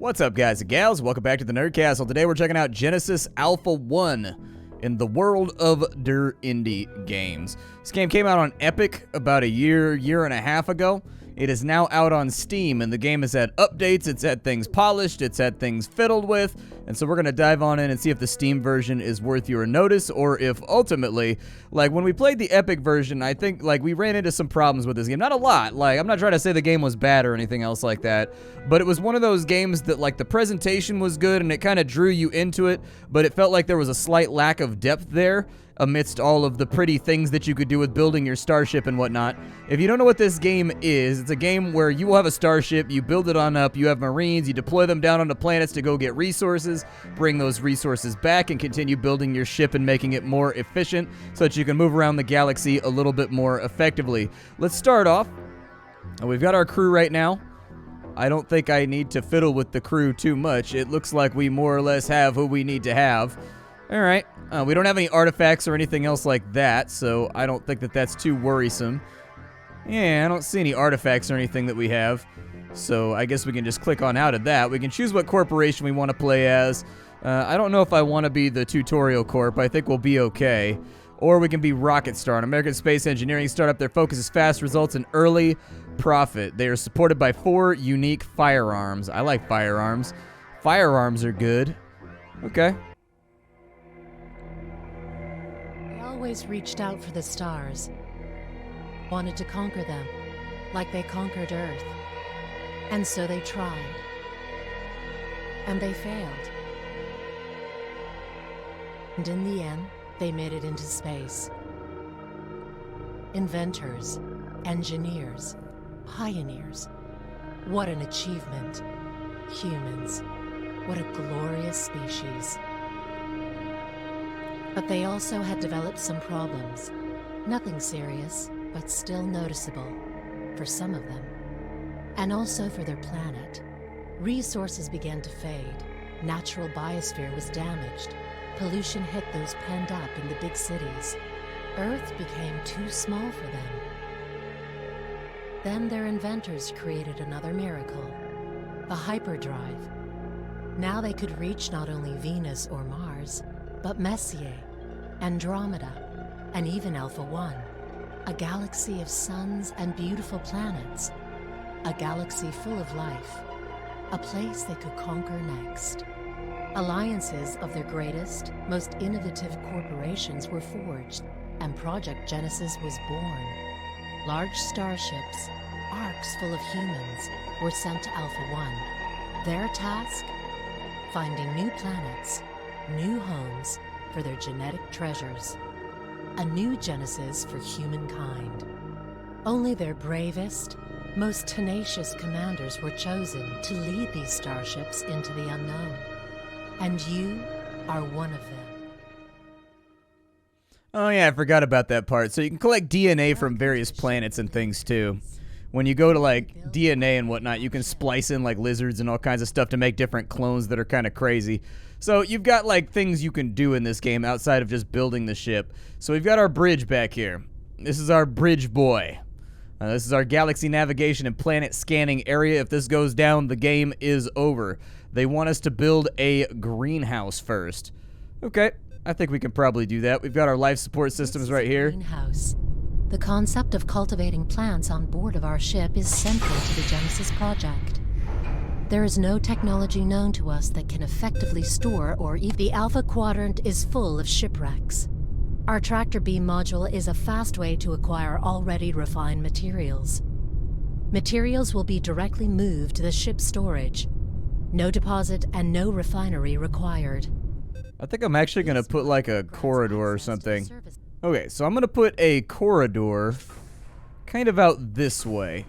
What's up, guys and gals? Welcome back to the Nerd Castle. Today we're checking out Genesis Alpha 1 in the world of der indie games. This game came out on Epic about a year and a half ago. It is now out on Steam, and the game has had updates, it's had things polished, it's had things fiddled with, and so we're going to dive on in and see if the Steam version is worth your notice, or if ultimately, like, when we played the Epic version, I think, like, we ran into some problems with this game. Not a lot, like, I'm not trying to say the game was bad or anything else like that, but it was one of those games that, like, the presentation was good, and it kind of drew you into it, but it felt like there was a slight lack of depth there, amidst all of the pretty things that you could do with building your starship and whatnot. If you don't know what this game is, it's a game where you will have a starship, you build it on up, you have marines, you deploy them down onto planets to go get resources, bring those resources back, and continue building your ship and making it more efficient so that you can move around the galaxy a little bit more effectively. Let's start off. We've got our crew right now. I don't think I need to fiddle with the crew too much. It looks like we more or less have who we need to have. Alright, we don't have any artifacts or anything else like that, so I don't think that that's too worrisome. Yeah, I don't see any artifacts or anything that we have, so I guess we can just click on out of that. We can choose what corporation we want to play as. I don't know if I want to be the Tutorial Corp. I think we'll be okay. Or we can be Rocket Star, an American space engineering startup. Their focus is fast results and early profit. They are supported by 4 unique firearms. I like firearms. Firearms are good. Okay. Always reached out for the stars, wanted to conquer them, like they conquered Earth. And so they tried. And they failed. And in the end, they made it into space. Inventors, engineers, pioneers. What an achievement. Humans, what a glorious species. But they also had developed some problems. Nothing serious, but still noticeable for some of them. And also for their planet. Resources began to fade. Natural biosphere was damaged. Pollution hit those penned up in the big cities. Earth became too small for them. Then their inventors created another miracle, the hyperdrive. Now they could reach not only Venus or Mars, but Messier, Andromeda, and even Alpha 1, a galaxy of suns and beautiful planets, a galaxy full of life, a place they could conquer next. Alliances of their greatest, most innovative corporations were forged, and Project Genesis was born. Large starships, arcs full of humans, were sent to Alpha 1. Their task? Finding new planets, new homes for their genetic treasures. A new Genesis for humankind. Only their bravest, most tenacious commanders were chosen to lead these starships into the unknown. And you are one of them. Oh yeah, I forgot about that part. So you can collect DNA from various planets and things too. When you go to like DNA and whatnot, you can splice in like lizards and all kinds of stuff to make different clones that are kind of crazy. So you've got like things you can do in this game outside of just building the ship. So we've got our bridge back here. This is our bridge boy. This is our galaxy navigation and planet scanning area. If this goes down, the game is over. They want us to build a greenhouse first. Okay, I think we can probably do that. We've got our life support systems right here. Greenhouse. The concept of cultivating plants on board of our ship is central to the Genesis project. There is no technology known to us that can effectively store or eat. The Alpha Quadrant is full of shipwrecks. Our tractor beam module is a fast way to acquire already refined materials. Materials will be directly moved to the ship's storage. No deposit and no refinery required. I think I'm actually going to put like a corridor or something. Okay, so I'm going to put a corridor kind of out this way.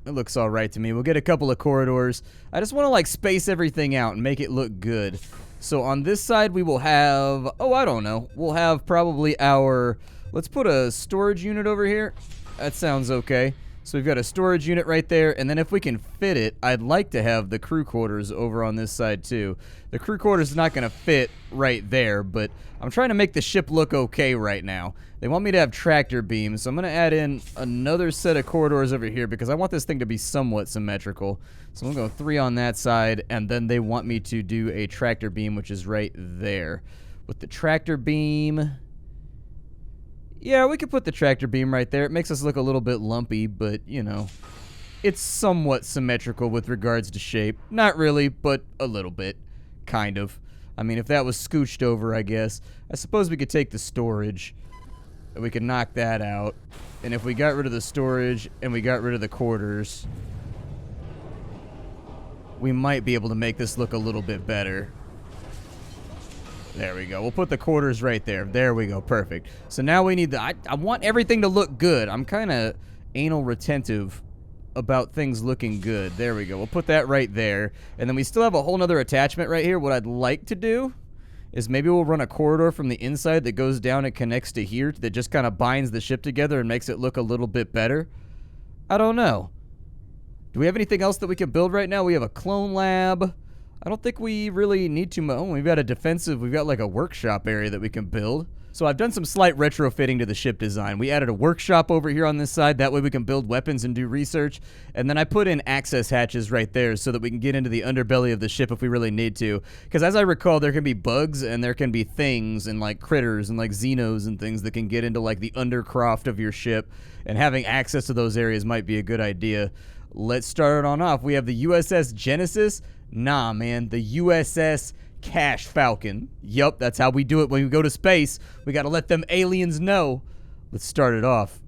It looks all right to me. We'll get a couple of corridors. I just want to like space everything out and make it look good. So on this side we will have, oh, I don't know. We'll have probably our, let's put a storage unit over here. That sounds okay. So we've got a storage unit right there, and then if we can fit it, I'd like to have the crew quarters over on this side too. The crew quarters is not going to fit right there, but I'm trying to make the ship look okay right now. They want me to have tractor beams, so I'm going to add in another set of corridors over here because I want this thing to be somewhat symmetrical. So I'm going to go 3 on that side, and then they want me to do a tractor beam, which is right there. With the tractor beam... yeah, we could put the tractor beam right there. It makes us look a little bit lumpy, but, you know, it's somewhat symmetrical with regards to shape. Not really, but a little bit. Kind of. I mean, if that was scooched over, I guess. I suppose we could take the storage. And we could knock that out. And if we got rid of the storage and we got rid of the quarters, we might be able to make this look a little bit better. There we go. We'll put the quarters right there. There we go. Perfect. So now we need the... I want everything to look good. I'm kind of anal retentive about things looking good. There we go. We'll put that right there. And then we still have a whole nother attachment right here. What I'd like to do is maybe we'll run a corridor from the inside that goes down and connects to here that just kind of binds the ship together and makes it look a little bit better. I don't know. Do we have anything else that we can build right now? We have a clone lab. I don't think we really need to... oh, we've got a defensive... we've got like a workshop area that we can build. So I've done some slight retrofitting to the ship design. We added a workshop over here on this side. That way we can build weapons and do research. And then I put in access hatches right there so that we can get into the underbelly of the ship if we really need to. Because as I recall, there can be bugs and there can be things and like critters and like xenos and things that can get into like the undercroft of your ship. And having access to those areas might be a good idea. Let's start it on off. We have the USS Genesis. Nah, man, the USS Cash Falcon. Yup, that's how we do it when we go to space. We gotta let them aliens know. Let's start it off.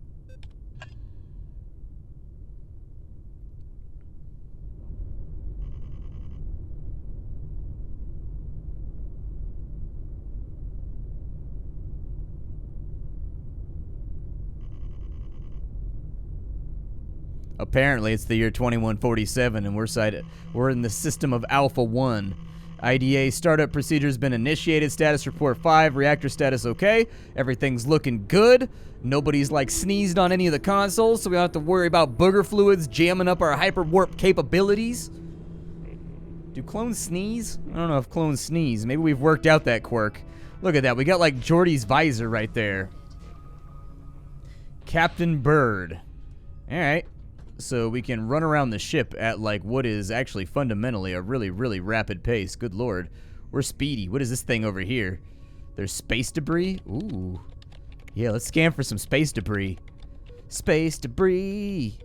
Apparently, it's the year 2147, and we're in the system of Alpha 1. IDA startup procedure's been initiated. Status report 5. Reactor status okay. Everything's looking good. Nobody's, like, sneezed on any of the consoles, so we don't have to worry about booger fluids jamming up our hyperwarp capabilities. Do clones sneeze? I don't know if clones sneeze. Maybe we've worked out that quirk. Look at that. We got, like, Geordi's visor right there. Captain Bird. All right. So we can run around the ship at like what is actually fundamentally a really, really rapid pace. Good lord. We're speedy. What is this thing over here? There's space debris? Ooh. Yeah, let's scan for some space debris. Space debris.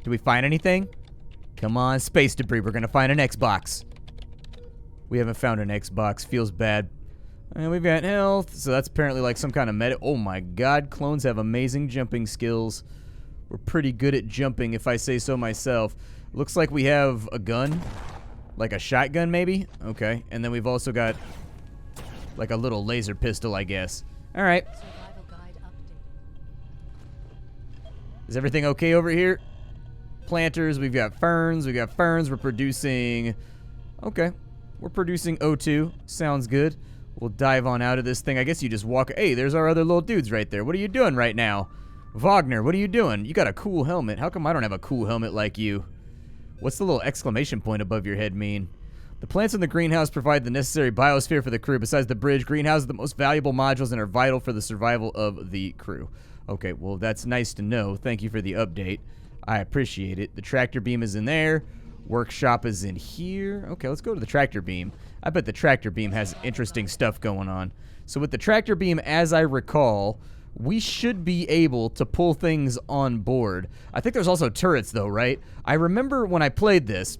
Do we find anything? Come on, space debris. We're gonna find an Xbox. We haven't found an Xbox. Feels bad. And we've got health. So that's apparently like some kind of meta. Oh my god, clones have amazing jumping skills. We're pretty good at jumping, if I say so myself. Looks like we have a gun. Like a shotgun, maybe? Okay. And then we've also got like a little laser pistol, I guess. Alright. Is everything okay over here? Planters, we've got ferns. We're producing... okay. We're producing O2. Sounds good. We'll dive on out of this thing. I guess you just walk... hey, there's our other little dudes right there. What are you doing right now? Wagner, what are you doing? You got a cool helmet. How come I don't have a cool helmet like you? What's the little exclamation point above your head mean? The plants in the greenhouse provide the necessary biosphere for the crew. Besides the bridge, greenhouses are the most valuable modules and are vital for the survival of the crew. Okay, well, that's nice to know. Thank you for the update. I appreciate it. The tractor beam is in there. Workshop is in here. Okay, let's go to the tractor beam. I bet the tractor beam has interesting stuff going on. So with the tractor beam, as I recall... we should be able to pull things on board. I think there's also turrets, though, right? I remember when I played this,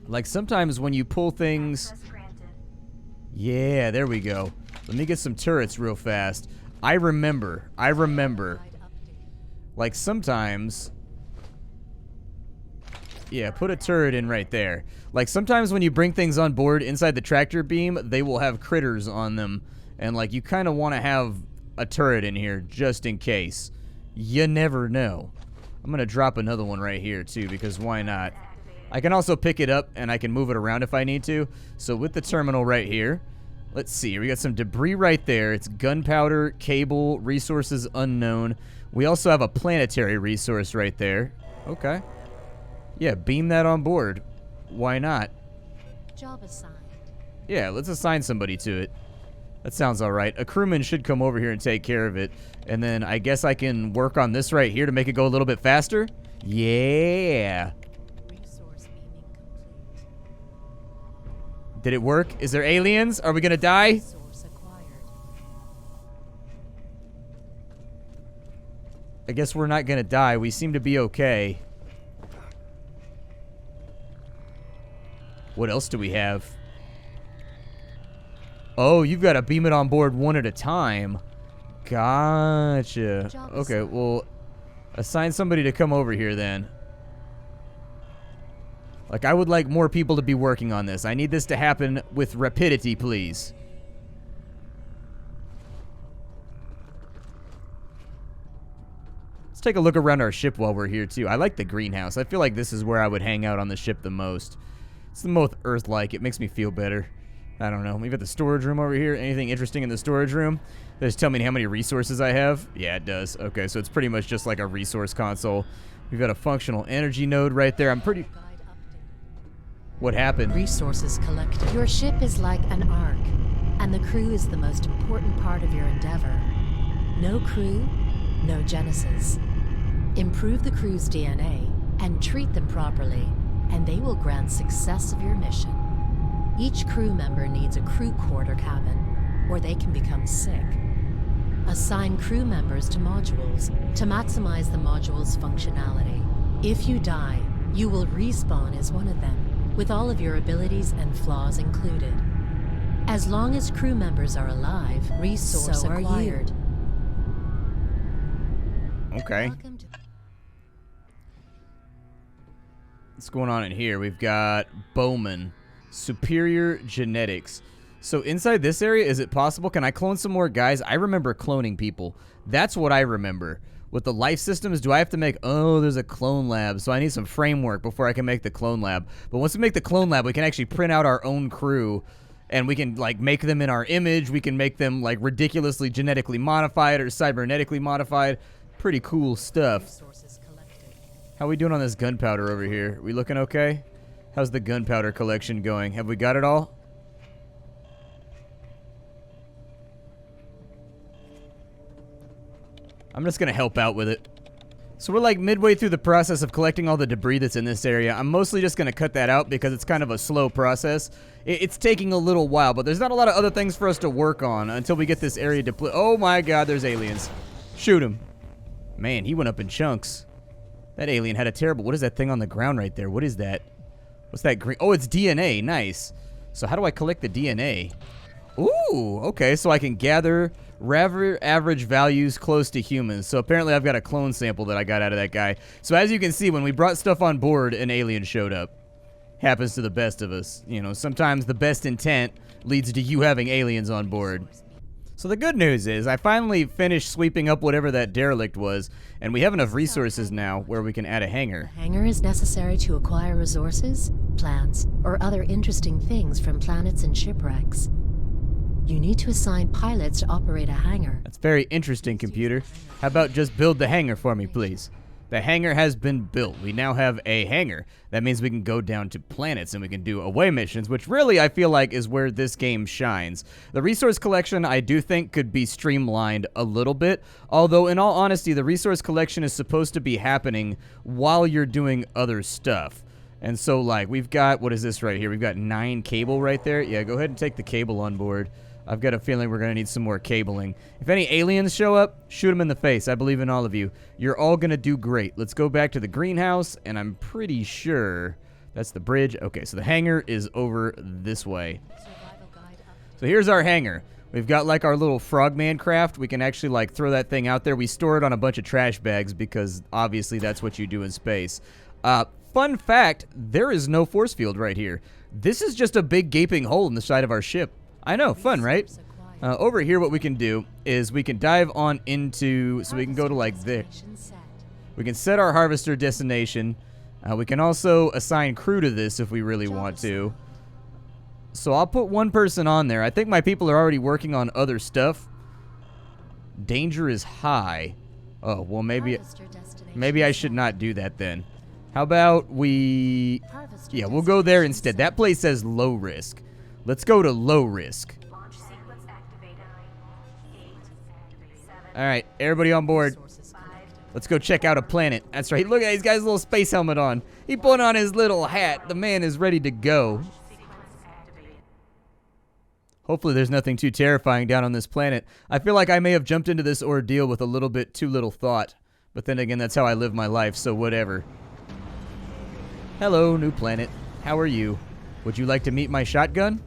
like sometimes when you pull things... yeah, there we go. Let me get some turrets real fast. I remember. Like sometimes... yeah, put a turret in right there. Like sometimes when you bring things on board inside the tractor beam, they will have critters on them. And like you kind of want to have... a turret in here just in case. You never know. I'm gonna drop another one right here too because why not? I can also pick it up and I can move it around if I need to. So with the terminal right here, let's see. We got some debris right there. It's gunpowder, cable, resources unknown. We also have a planetary resource right there. Okay. Yeah, beam that on board. Why not? Job assigned. Yeah, let's assign somebody to it. That sounds alright. A crewman should come over here and take care of it. And then I guess I can work on this right here to make it go a little bit faster. Yeah. Resource beaming complete. Did it work? Is there aliens? Are we gonna die? Resource acquired. I guess we're not gonna die. We seem to be okay. What else do we have? Oh, you've got to beam it on board one at a time. Gotcha. Okay, well, assign somebody to come over here then. Like, I would like more people to be working on this. I need this to happen with rapidity, please. Let's take a look around our ship while we're here, too. I like the greenhouse. I feel like this is where I would hang out on the ship the most. It's the most Earth-like. It makes me feel better. I don't know. We've got the storage room over here. Anything interesting in the storage room? Does it tell me how many resources I have? Yeah, it does. Okay, so it's pretty much just like a resource console. We've got a functional energy node right there. I'm pretty... What happened? Resources collected. Your ship is like an ark, and the crew is the most important part of your endeavor. No crew, no Genesis. Improve the crew's DNA and treat them properly, and they will grant success of your mission. Each crew member needs a crew quarter cabin, or they can become sick. Assign crew members to modules to maximize the module's functionality. If you die, you will respawn as one of them, with all of your abilities and flaws included. As long as crew members are alive, resource acquired. Okay. What's going on in here? We've got Bowman. Superior genetics. So inside this area, is it possible? Can I clone some more guys? I remember cloning people. That's what I remember. With the life systems, do I have to make... Oh, there's a clone lab. So I need some framework before I can make the clone lab. But once we make the clone lab, we can actually print out our own crew. And we can, like, make them in our image. We can make them, like, ridiculously genetically modified or cybernetically modified. Pretty cool stuff. How are we doing on this gunpowder over here? We looking okay? How's the gunpowder collection going? Have we got it all? I'm just gonna help out with it. So we're like midway through the process of collecting all the debris that's in this area. I'm mostly just gonna cut that out because it's kind of a slow process. It's taking a little while, but there's not a lot of other things for us to work on until we get this area depleted. Oh my god, there's aliens. Shoot him. Man, he went up in chunks. That alien had a terrible... What is that thing on the ground right there? What is that? What's that green? Oh, it's DNA. Nice. So how do I collect the DNA? Ooh, okay. So I can gather average values close to humans. So apparently I've got a clone sample that I got out of that guy. So as you can see, when we brought stuff on board, an alien showed up. Happens to the best of us. You know, sometimes the best intent leads to you having aliens on board. So the good news is I finally finished sweeping up whatever that derelict was, and we have enough resources now where we can add a hangar. A hangar is necessary to acquire resources, plants, or other interesting things from planets and shipwrecks. You need to assign pilots to operate a hangar. That's very interesting, computer. How about just build the hangar for me, please? The hangar has been built. We now have a hangar. That means we can go down to planets and we can do away missions, which really I feel like is where this game shines. The resource collection I do think could be streamlined a little bit, although in all honesty, the resource collection is supposed to be happening while you're doing other stuff. And so like we've got, what is this right here? We've got 9 cable right there. Yeah, go ahead and take the cable on board. I've got a feeling we're going to need some more cabling. If any aliens show up, shoot them in the face. I believe in all of you. You're all going to do great. Let's go back to the greenhouse, and I'm pretty sure that's the bridge. Okay, so the hangar is over this way. So here's our hangar. We've got like our little frogman craft. We can actually like throw that thing out there. We store it on a bunch of trash bags because obviously that's what you do in space. Fun fact, there is no force field right here. This is just a big gaping hole in the side of our ship. I know, fun, right? Over here, what we can do is we can dive on into, so we can go to like this. We can set our harvester destination. We can also assign crew to this if we really want to. So I'll put one person on there. I think my people are already working on other stuff. Danger is high. Oh, well, maybe Harvest your destination I should not do that then. How about we... Harvest your Yeah, we'll go there destination instead. That place says low risk. Let's go to low risk. Launch sequence activated. 8, 7, All right, everybody on board. 5. Let's go check out a planet. That's right. Look at he's got his little space helmet on. He put on his little hat. The man is ready to go. sequence activated. Hopefully there's nothing too terrifying down on this planet. I feel like I may have jumped into this ordeal with a little bit too little thought. But then again, that's how I live my life, so whatever. Hello, new planet. How are you? Would you like to meet my shotgun?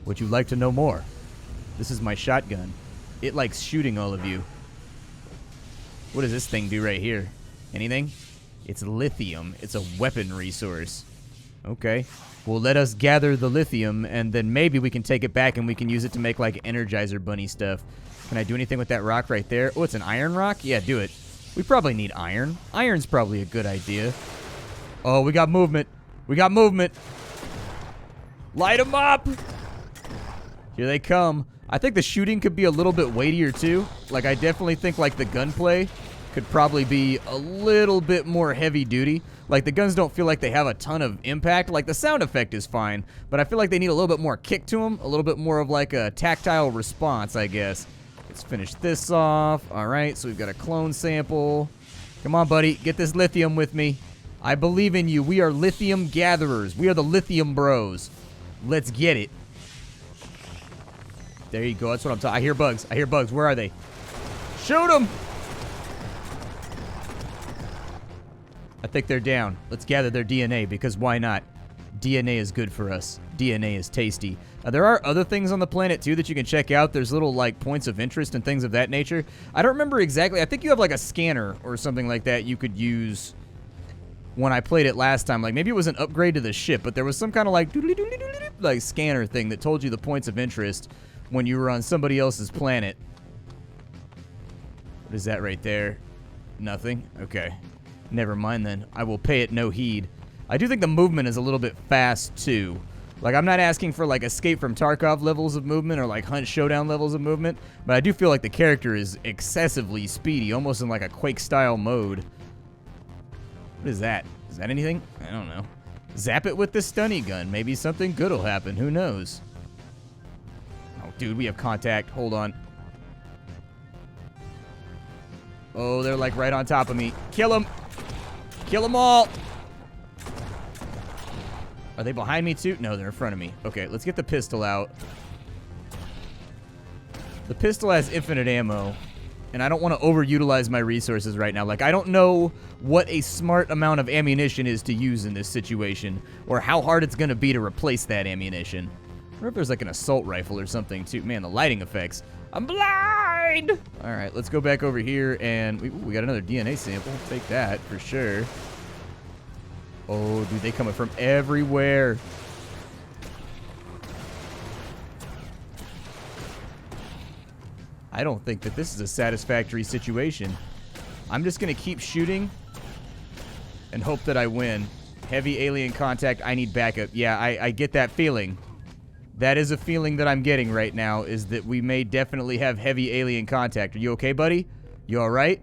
Would you like to know more? This is my shotgun. It likes shooting all of you. What does this thing do right here? Anything? It's lithium. It's a weapon resource. Okay. Well, let us gather the lithium, and then maybe we can take it back and we can use it to make, like, Energizer Bunny stuff. Can I do anything with that rock right there? Oh, it's an iron rock? Yeah, do it. We probably need iron. Iron's probably a good idea. Oh, we got movement. We got movement. Light them up. Here they come. I think the shooting could be a little bit weightier, too. Like, I definitely think, like, the gunplay could probably be a little bit more heavy duty. Like, the guns don't feel like they have a ton of impact. Like, the sound effect is fine, but I feel like they need a little bit more kick to them. A little bit more of, like, a tactile response, I guess. Let's finish this off. All right, so we've got a clone sample. Come on, buddy. Get this lithium with me. I believe in you. We are lithium gatherers. We are the lithium bros. Let's get it. There you go. That's what I'm talking. I hear bugs. I hear bugs. Where are they? Shoot them! I think they're down. Let's gather their DNA, because why not? DNA is good for us. DNA is tasty. There are other things on the planet, too, that you can check out. There's little, like, points of interest and things of that nature. I don't remember exactly. I think you have, like, a scanner or something like that you could use when I played it last time. Like, maybe it was an upgrade to the ship, but there was some kind of, like scanner thing that told you the points of interest when you were on somebody else's planet. What is that right there? Nothing? Okay. Never mind then. I will pay it no heed. I do think the movement is a little bit fast, too. Like, I'm not asking for, like, Escape from Tarkov levels of movement or, like, Hunt Showdown levels of movement, but I do feel like the character is excessively speedy, almost in, like, a Quake-style mode. What is that? Is that anything? I don't know. Zap it with the stunny gun. Maybe something good will happen. Who knows? Oh, dude, we have contact. Hold on. Oh, they're, like, right on top of me. Kill them. Kill them all. Are they behind me, too? No, they're in front of me. Okay, let's get the pistol out. The pistol has infinite ammo, and I don't want to overutilize my resources right now. Like, I don't know what a smart amount of ammunition is to use in this situation, or how hard it's going to be to replace that ammunition. I wonder if there's, like, an assault rifle or something, too. Man, the lighting effects. I'm blind! All right, let's go back over here, and we got another DNA sample. Take that, for sure. Oh, dude, they coming from everywhere. I don't think that this is a satisfactory situation. I'm just going to keep shooting and hope that I win. Heavy alien contact. I need backup. Yeah, I get that feeling. That is a feeling that I'm getting right now, is that we may definitely have heavy alien contact. Are you okay, buddy? You all right?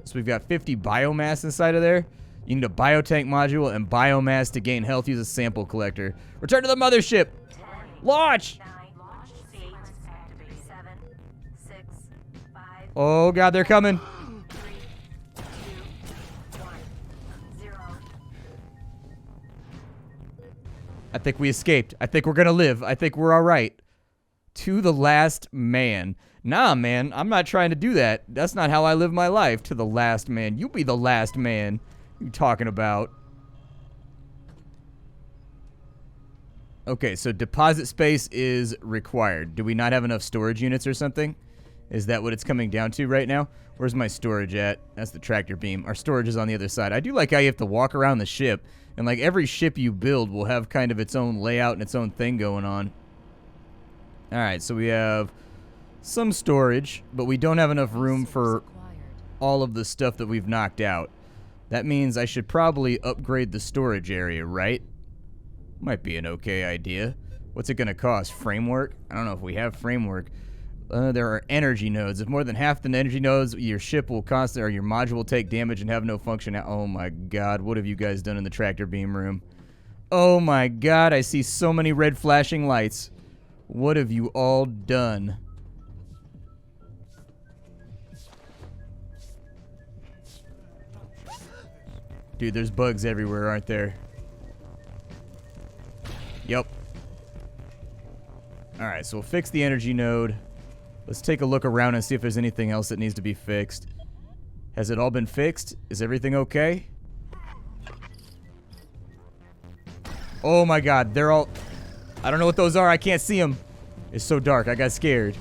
So we've got 50 biomass inside of there. You need a biotank module and biomass to gain health. Use a sample collector. Return to the mothership. 10, Launch! 9, 8, 7, 6, 5, Oh, God, they're coming. 3, 2, 1, 0. I think we escaped. I think we're going to live. I think we're all right. To the last man. Nah, man, I'm not trying to do that. That's not how I live my life. To the last man. You be the last man. What are you talking about? Okay, so deposit space is required. Do we not have enough storage units or something? Is that what it's coming down to right now? Where's my storage at? That's the tractor beam. Our storage is on the other side. I do like how you have to walk around the ship. And like every ship you build will have kind of its own layout and its own thing going on. Alright, so we have some storage, but we don't have enough room for all of the stuff that we've knocked out. That means I should probably upgrade the storage area, right? Might be an okay idea. What's it gonna cost? Framework? I don't know if we have framework. There are energy nodes. If more than half the energy nodes, your ship will constantly, or your module will take damage and have no function. Oh my god, what have you guys done in the tractor beam room? Oh my god, I see so many red flashing lights. What have you all done? Dude, there's bugs everywhere, aren't there? Yep. Alright, so we'll fix the energy node. Let's take a look around and see if there's anything else that needs to be fixed. Has it all been fixed? Is everything okay? Oh my god, they're all... I don't know what those are, I can't see them. It's so dark, I got scared.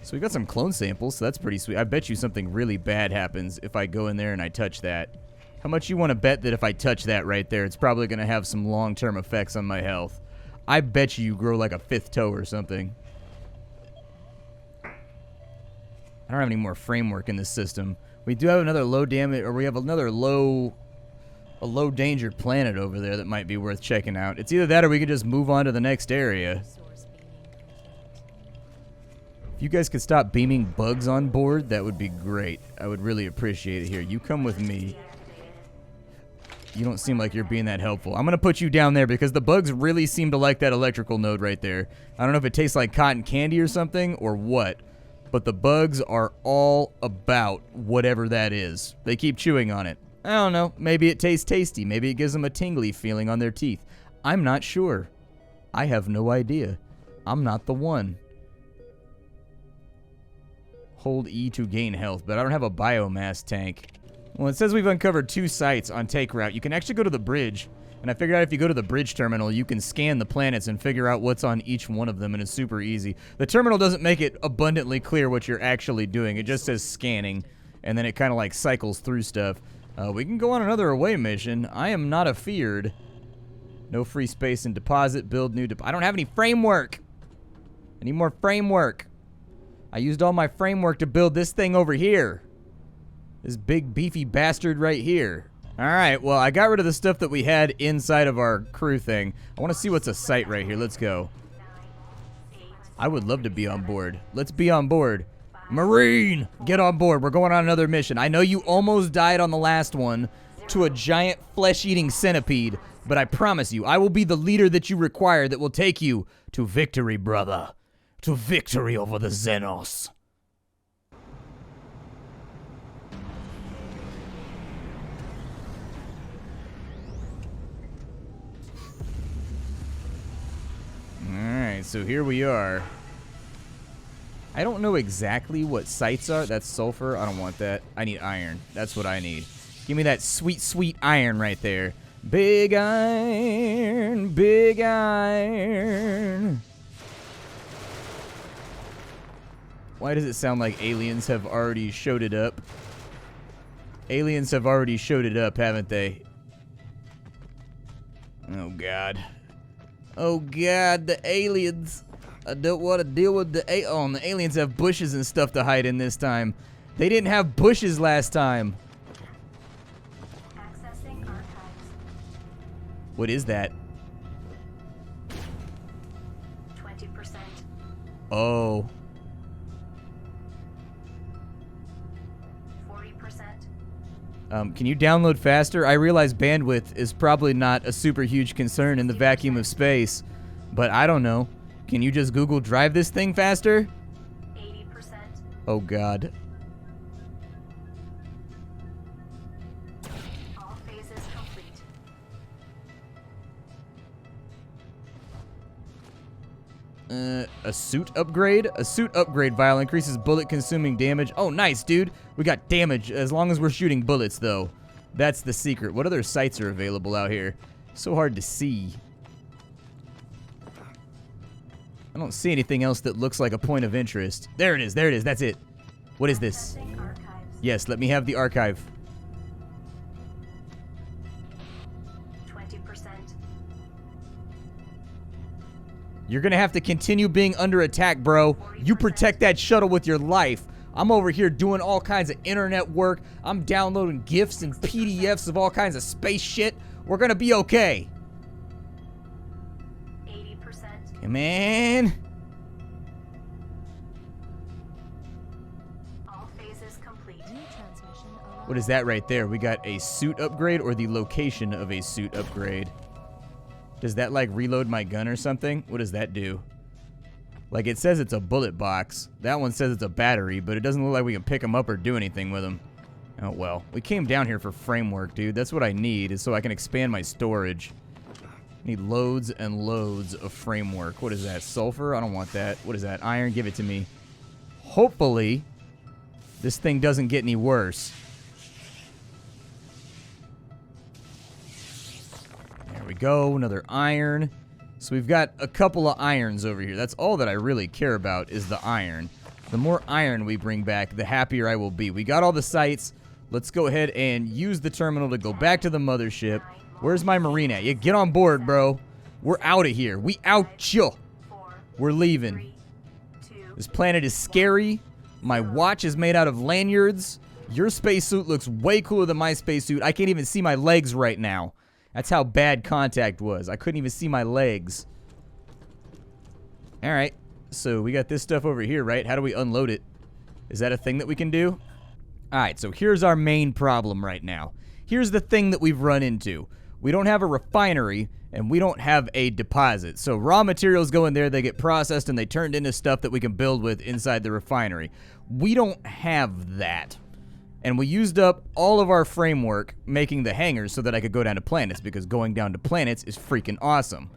So we got some clone samples, so that's pretty sweet. I bet you something really bad happens if I go in there and I touch that. How much you want to bet that if I touch that right there, it's probably going to have some long-term effects on my health? I bet you grow like a 5th toe or something. I don't have any more framework in this system. We do have another low damage, or we have another low danger planet over there that might be worth checking out. It's either that or we could just move on to the next area. If you guys could stop beaming bugs on board, that would be great. I would really appreciate it. Here, you come with me. You don't seem like you're being that helpful. I'm going to put you down there because the bugs really seem to like that electrical node right there. I don't know if it tastes like cotton candy or something or what, but the bugs are all about whatever that is. They keep chewing on it. I don't know. Maybe it tastes tasty. Maybe it gives them a tingly feeling on their teeth. I'm not sure. I have no idea. I'm not the one. Hold E to gain health, but I don't have a biomass tank. Well, it says we've uncovered 2 sites on take route. You can actually go to the bridge, and I figured out if you go to the bridge terminal, you can scan the planets and figure out what's on each one of them, and it's super easy. The terminal doesn't make it abundantly clear what you're actually doing. It just says scanning, and then it kind of like cycles through stuff. We can go on another away mission. I am not afeared. No free space in deposit. Build new I don't have any framework. I need more framework. I used all my framework to build this thing over here. This big beefy bastard right here. Alright, well, I got rid of the stuff that we had inside of our crew thing. I want to see what's a site right here. Let's go. I would love to be on board. Let's be on board. Marine! Get on board. We're going on another mission. I know you almost died on the last one to a giant flesh-eating centipede, but I promise you, I will be the leader that you require that will take you to victory, brother. To victory over the Xenos. Alright, so here we are. I don't know exactly what sites are. That's sulfur. I don't want that. I need iron. That's what I need. Give me that sweet, sweet iron right there. Big iron. Big iron. Why does it sound like aliens have already showed it up? Aliens have already showed it up, haven't they? Oh, God. Oh, God, the aliens. I don't want to deal with the and the aliens have bushes and stuff to hide in this time. They didn't have bushes last time. Accessing archives. What is that? 20%. Oh. 40%. Can you download faster? I realize bandwidth is probably not a super huge concern in the vacuum of space, but I don't know. Can you just Google drive this thing faster? 80%. Oh, God. All phases complete. A suit upgrade? A suit upgrade vial increases bullet consuming damage. Oh, nice, dude. We got damage as long as we're shooting bullets, though. That's the secret. What other sites are available out here? So hard to see. I don't see anything else that looks like a point of interest. There it is. There it is. That's it. What is this? Accessing archives. Yes, let me have the archive. 20%. You're gonna have to continue being under attack, bro. You protect that shuttle with your life. I'm over here doing all kinds of internet work. I'm downloading GIFs and PDFs of all kinds of space shit. We're gonna be okay. 80%. Come on. What is that right there? We got a suit upgrade or the location of a suit upgrade. Does that, like, reload my gun or something? What does that do? Like, it says it's a bullet box. That one says it's a battery, but it doesn't look like we can pick them up or do anything with them. Oh, well. We came down here for framework, dude. That's what I need, is so I can expand my storage. Need loads and loads of framework. What is that? Sulfur? I don't want that. What is that? Iron? Give it to me. Hopefully, this thing doesn't get any worse. There we go. Another iron. So we've got a couple of irons over here. That's all that I really care about is the iron. The more iron we bring back, the happier I will be. We got all the sites. Let's go ahead and use the terminal to go back to the mothership. Where's my marine at? Yeah, get on board, bro. We're out of here. We out ya. We're leaving. This planet is scary. My watch is made out of lanyards. Your spacesuit looks way cooler than my spacesuit. I can't even see my legs right now. That's how bad contact was. I couldn't even see my legs. Alright. So we got this stuff over here, right? How do we unload it? Is that a thing that we can do? Alright, so here's our main problem right now. Here's the thing that we've run into. We don't have a refinery, and we don't have a deposit. So raw materials go in there, they get processed, and they turned into stuff that we can build with inside the refinery. We don't have that. And we used up all of our framework making the hangars so that I could go down to planets, because going down to planets is freaking awesome.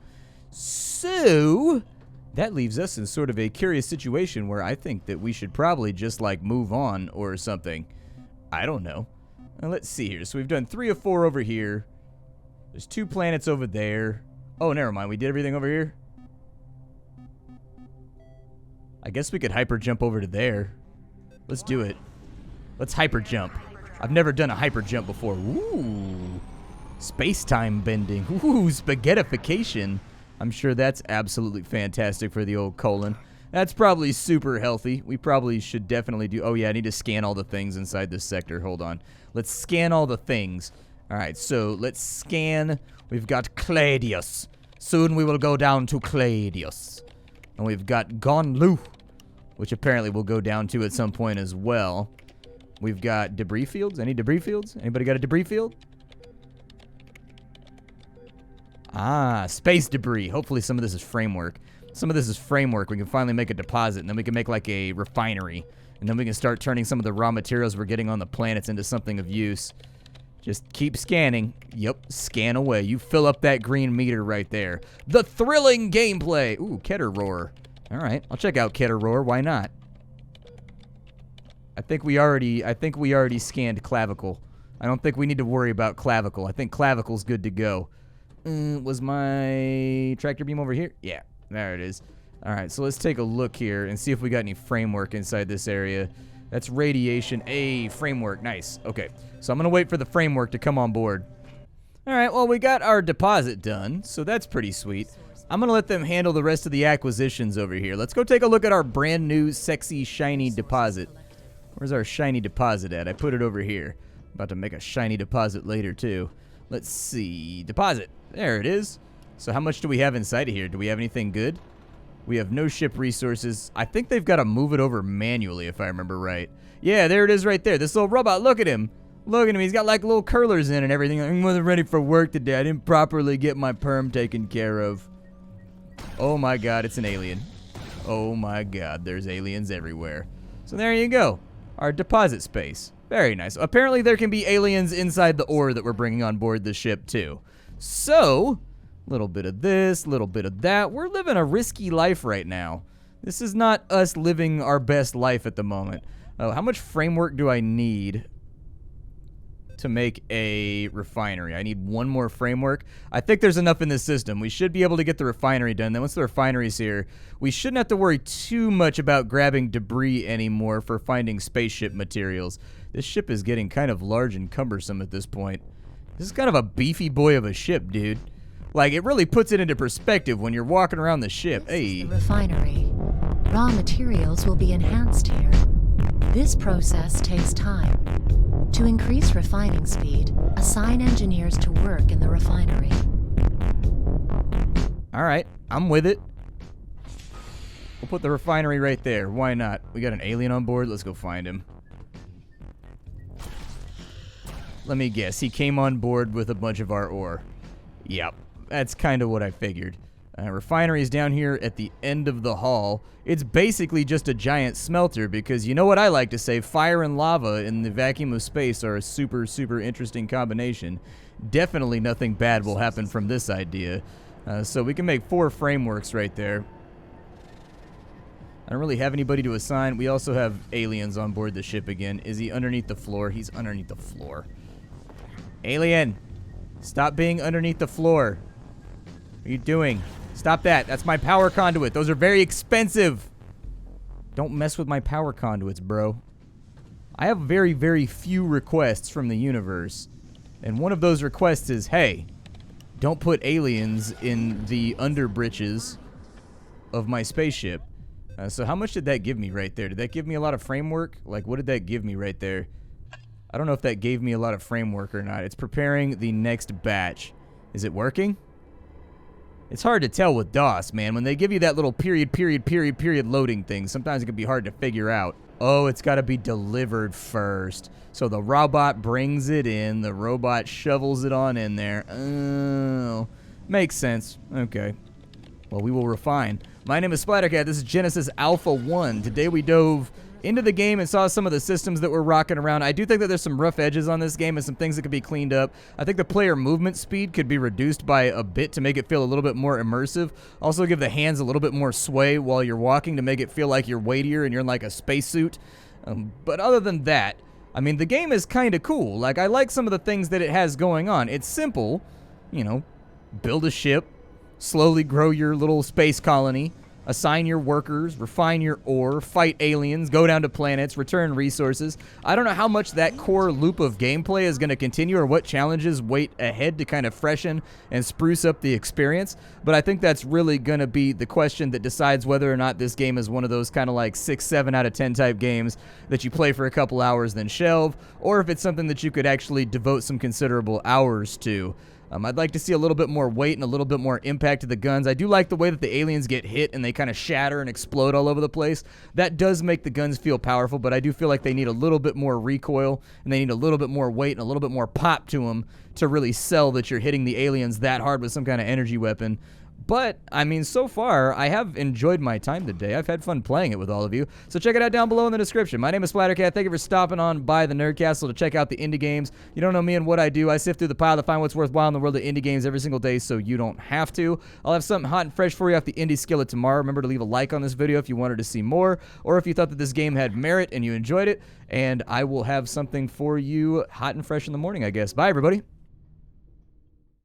So that leaves us in sort of a curious situation where I think that we should probably just, like, move on or something. I don't know. Now, let's see here. So we've done 3 of 4 over here. There's 2 planets over there. Oh, never mind. We did everything over here. I guess we could hyper jump over to there. Let's do it. Let's hyper jump. I've never done a hyper jump before. Ooh. Space-time bending. Ooh, spaghettification. I'm sure that's absolutely fantastic for the old colon. That's probably super healthy. We probably should definitely do... Oh, yeah, I need to scan all the things inside this sector. Hold on. Let's scan all the things. All right, so let's scan. We've got Cladius. Soon we will go down to Cladius. And we've got Gonlu, which apparently we'll go down to at some point as well. We've got debris fields. Any debris fields? Anybody got a debris field? Ah, space debris. Hopefully some of this is framework. Some of this is framework. We can finally make a deposit, and then we can make like a refinery. And then we can start turning some of the raw materials we're getting on the planets into something of use. Just keep scanning. Yep, scan away. You fill up that green meter right there. The thrilling gameplay. Ooh, Keter Roar. All right, I'll check out Keter Roar. Why not? I think we already scanned Clavicle. I don't think we need to worry about Clavicle. I think Clavicle's good to go. Was my tractor beam over here? Yeah, there it is. All right, so let's take a look here and see if we got any framework inside this area. That's radiation. Framework. Nice. Okay, so I'm going to wait for the framework to come on board. All right, well, we got our deposit done, so that's pretty sweet. I'm going to let them handle the rest of the acquisitions over here. Let's go take a look at our brand new, sexy, shiny deposit. Where's our shiny deposit at? I put it over here. About to make a shiny deposit later, too. Let's see. Deposit. There it is. So how much do we have inside of here? Do we have anything good? We have no ship resources. I think they've got to move it over manually, if I remember right. Yeah, there it is right there. This little robot. Look at him. Look at him. He's got like little curlers in and everything. I wasn't ready for work today. I didn't properly get my perm taken care of. Oh my god, it's an alien. Oh my god, there's aliens everywhere. So there you go. Our deposit space. Very nice. Apparently there can be aliens inside the ore that we're bringing on board the ship too. So, a little bit of this, a little bit of that. We're living a risky life right now. This is not us living our best life at the moment. Oh, how much framework do I need to make a refinery? I need 1 more framework. I think there's enough in this system. We should be able to get the refinery done. Then once the refinery's here, we shouldn't have to worry too much about grabbing debris anymore for finding spaceship materials. This ship is getting kind of large and cumbersome at this point. This is kind of a beefy boy of a ship, dude. Like, it really puts it into perspective when you're walking around the ship. This is the refinery. Raw materials will be enhanced here. This process takes time. To increase refining speed, assign engineers to work in the refinery. All right, I'm with it. We'll put the refinery right there. Why not? We got an alien on board. Let's go find him. Let me guess. He came on board with a bunch of our ore. Yep. That's kind of what I figured. Refinery is down here at the end of the hall. It's basically just a giant smelter because you know what I like to say, fire and lava in the vacuum of space are a super, super interesting combination. Definitely nothing bad will happen from this idea. So we can make 4 frameworks right there. I don't really have anybody to assign. We also have aliens on board the ship again. Is he underneath the floor? He's underneath the floor. Alien, stop being underneath the floor. What are you doing? Stop that. That's my power conduit. Those are very expensive. Don't mess with my power conduits, bro. I have very, very few requests from the universe. And one of those requests is, hey, don't put aliens in the underbritches of my spaceship. So how much did that give me right there? Did that give me a lot of framework? Like, what did that give me right there? I don't know if that gave me a lot of framework or not. It's preparing the next batch. Is it working? It's hard to tell with DOS, man. When they give you that little period loading thing, sometimes it can be hard to figure out. Oh, it's got to be delivered first. So the robot brings it in. The robot shovels it on in there. Oh, makes sense. Okay. Well, we will refine. My name is Splattercat. This is Genesis Alpha 1. Today we dove into the game and saw some of the systems that were rocking around. I do think that there's some rough edges on this game and some things that could be cleaned up. I think the player movement speed could be reduced by a bit to make it feel a little bit more immersive. Also give the hands a little bit more sway while you're walking to make it feel like you're weightier and you're in like a spacesuit. But other than that, I mean, the game is kind of cool. Like, I like some of the things that it has going on. It's simple, you know, build a ship, slowly grow your little space colony, assign your workers, refine your ore, fight aliens, go down to planets, return resources. I don't know how much that core loop of gameplay is going to continue or what challenges wait ahead to kind of freshen and spruce up the experience, but I think that's really going to be the question that decides whether or not this game is one of those kind of like 6, 7 out of 10 type games that you play for a couple hours then shelve, or if it's something that you could actually devote some considerable hours to. I'd like to see a little bit more weight and a little bit more impact to the guns. I do like the way that the aliens get hit and they kind of shatter and explode all over the place. That does make the guns feel powerful, but I do feel like they need a little bit more recoil and they need a little bit more weight and a little bit more pop to them to really sell that you're hitting the aliens that hard with some kind of energy weapon. But, I mean, so far, I have enjoyed my time today. I've had fun playing it with all of you. So check it out down below in the description. My name is Splattercat. Thank you for stopping on by the Nerd Castle to check out the indie games. You don't know me and what I do. I sift through the pile to find what's worthwhile in the world of indie games every single day, so you don't have to. I'll have something hot and fresh for you off the indie skillet tomorrow. Remember to leave a like on this video if you wanted to see more, or if you thought that this game had merit and you enjoyed it. And I will have something for you hot and fresh in the morning, I guess. Bye, everybody.